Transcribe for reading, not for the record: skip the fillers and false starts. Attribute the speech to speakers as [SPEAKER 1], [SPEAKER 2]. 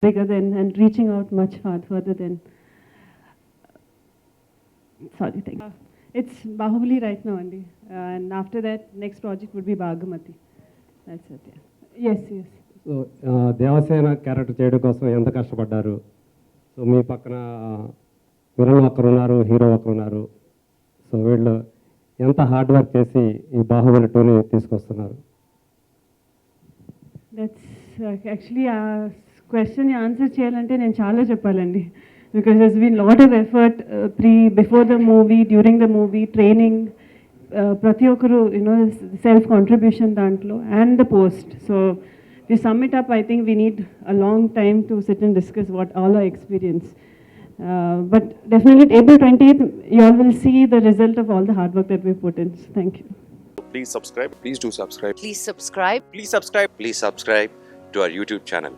[SPEAKER 1] bigger than and reaching out much further than. Sorry, thank you. It's Bahubali right now, Andy. And after that, next project would be Bhagamati. That's it, yeah. Yes, yes.
[SPEAKER 2] So Devasena character చేయడం కోసం ఎంత కష్టపడ్డారు? So మీ పక్కన villain ఒకరు ఉన్నారు, hero ఒకరు ఉన్నారు. So వీళ్ళు ఎంత హార్డ్ వర్క్ చేసి ఈ బాహుబలి 2ని తీసుకొస్తున్నారు?
[SPEAKER 1] That's actually a question answer చేయాలంటే నేను చాలా చెప్పాలండి. Because there's been a lot of effort before the movie, during the movie, training, ప్రతి ఒక్కరు సెల్ఫ్ కాంట్రిబ్యూషన్ దాంట్లో and the post. So to sum it up, I think we need a long time to sit and discuss what all our experience. But definitely April 20th, you all will see the result of all the hard work that we put in. Thank you.
[SPEAKER 3] Please subscribe. Please do subscribe.
[SPEAKER 4] Please subscribe.
[SPEAKER 3] Please subscribe.
[SPEAKER 5] Please subscribe to our YouTube channel.